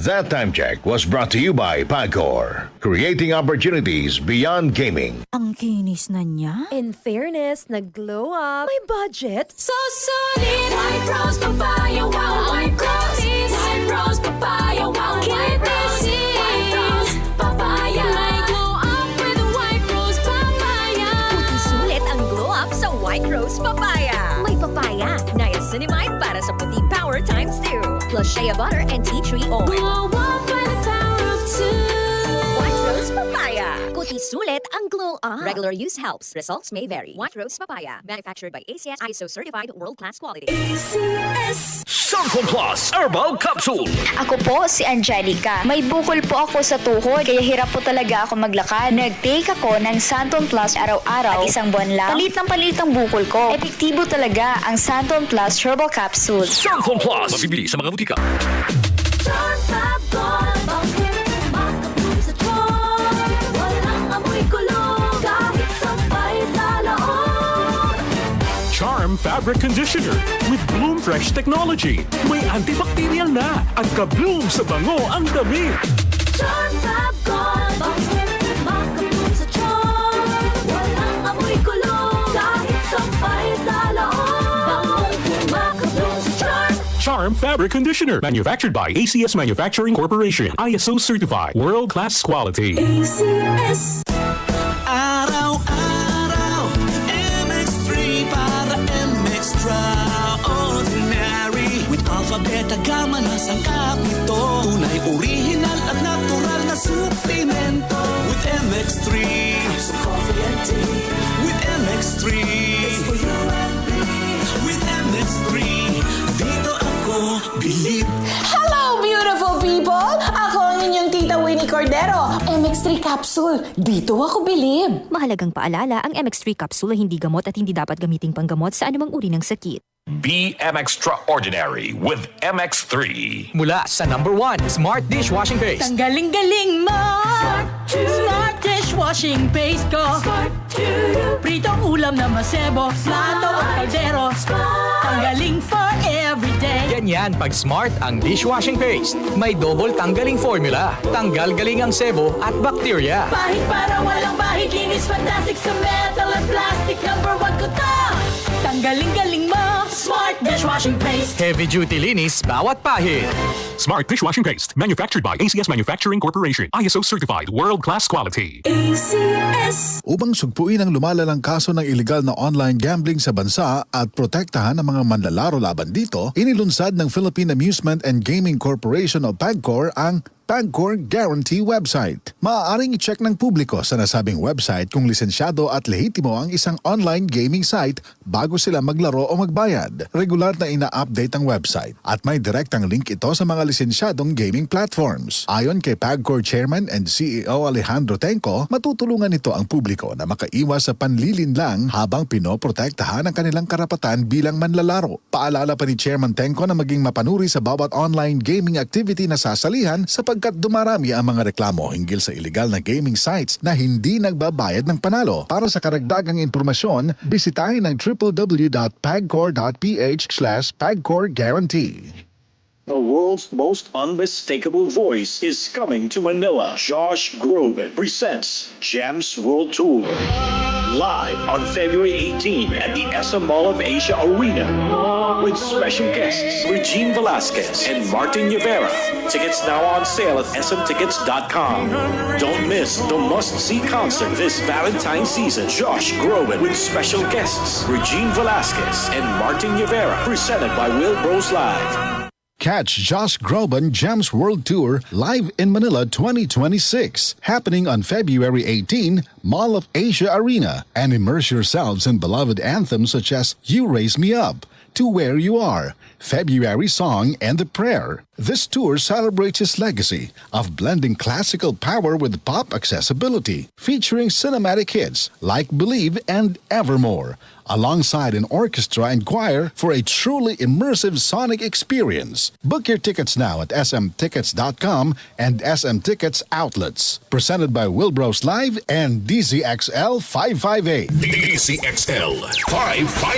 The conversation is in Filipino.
That Time Check was brought to you by Pagcor, creating opportunities beyond gaming. Ang kinis na niya. In fairness, nag-glow up. May budget. So solid, White Rose Papaya, wow, White Rose, White Rose Papaya, wow, White Rose, White Rose Papaya. May glow up with White Rose Papaya. Puti sulit ang glow up sa White Rose Papaya. May papaya, niacinamide para sa puti power times 2. Plus shea butter and tea tree oil. Glow up with the power of 2. White Rose Papaya. Puti sulit ang glow up. Regular use helps. Results may vary. White Rose Papaya. Manufactured by ACS ISO certified world-class quality. Sample Plus Herbal Capsule. Ako po si Angelica. May bukol po ako sa tuhod, kaya hirap po talaga ako maglakad. Nag-take ako ng Santon Plus araw-araw at isang buwan lang. Palit ang bukol ko. Epektibo talaga ang Santon Plus Herbal Capsule. Sample Plus. Mabibili sa mga butika. Charm Fab Gold, bakit makapun sa tron? Walang amoy kulong, kahit sabay sa loob. Charm Fabric Conditioner with Bloom Fresh Technology. May antibacterial na at ka-bloom sa bango ang damit. Charm Fab Gold, bakit makapun sa tron? Walang amoy kulong, kahit sabay sa loob. Makapun sa Charm. Charm Fabric Conditioner. Manufactured by ACS Manufacturing Corporation. ISO certified. World-class quality. ACS. Araw-araw, MX3 para MX-Traordinary. With Alpha, Beta, Gamma na sangkap nito. Tunay, original at natural na suplemento. With MX3, so coffee and tea. With MX3, it's for you and me. With MX3, dito ako bilib. Hello, beautiful people! Ako ang inyong tita Winnie Cordero. MX3 Capsule. Dito ako bilib. Mahalagang paalala, ang MX3 capsule ay hindi gamot at hindi dapat gamiting panggamot sa anumang uri ng sakit. Be extraordinary with MX3. Mula sa #1 Smart Dishwashing Paste. Ang galing-galing mo! Smart dishwashing paste ko. Pritong ulam na masebo, plato at kaldero. Tanggaling for everyday. Ganyan pag Smart ang dishwashing paste. May double tanggaling formula. Tanggal galing ang sebo at bakterya. Bahid para walang bahid, linis fantastic sa metal at plastic. #1 ko to! Tanggaling-galing mo! Smart dishwashing paste. Heavy duty linis bawat pahid. Smart Dishwashing Paste. Manufactured by ACS Manufacturing Corporation. ISO certified. World-class quality. ACS. Upang sugpuin ang lumalalang kaso ng illegal na online gambling sa bansa at protektahan ang mga manlalaro laban dito, inilunsad ng Philippine Amusement and Gaming Corporation o PAGCOR ang Pagcor Guarantee website. Maaaring i-check ng publiko sa nasabing website kung lisensyado at lehitimo ang isang online gaming site bago sila maglaro o magbayad. Regular na ina-update ang website at may direktang link ito sa mga lisensyadong gaming platforms. Ayon kay Pagcor Chairman and CEO Alejandro Tenco, matutulungan nito ang publiko na makaiwas sa panlilinlang habang pinoprotektahan ang kanilang karapatan bilang manlalaro. Paalala pa ni Chairman Tenco na maging mapanuri sa bawat online gaming activity na sasalihan sapagkat dumarami ang mga reklamo hinggil sa illegal na gaming sites na hindi nagbabayad ng panalo. Para sa karagdagang impormasyon, bisitahin ang www.pagcor.ph/pagcorguarantee. The world's most unmistakable voice is coming to Manila. Josh Groban presents Gems World Tour. Live on February 18 at the SM Mall of Asia Arena. With special guests Regine Velasquez and Martin Rivera. Tickets now on sale at smtickets.com. Don't miss the must-see concert this Valentine's season. Josh Groban with special guests Regine Velasquez and Martin Rivera. Presented by Will Bros Live. Catch Josh Groban Gems World Tour live in Manila 2026, happening on February 18, Mall of Asia Arena, and immerse yourselves in beloved anthems such as You Raise Me Up, To Where You Are, February Song, and The Prayer. This tour celebrates his legacy of blending classical power with pop accessibility, featuring cinematic hits like Believe and Evermore, alongside an orchestra and choir for a truly immersive sonic experience. Book your tickets now at smtickets.com and SM Tickets outlets. Presented by Wilbros Live and DZXL 558. DCXL 558.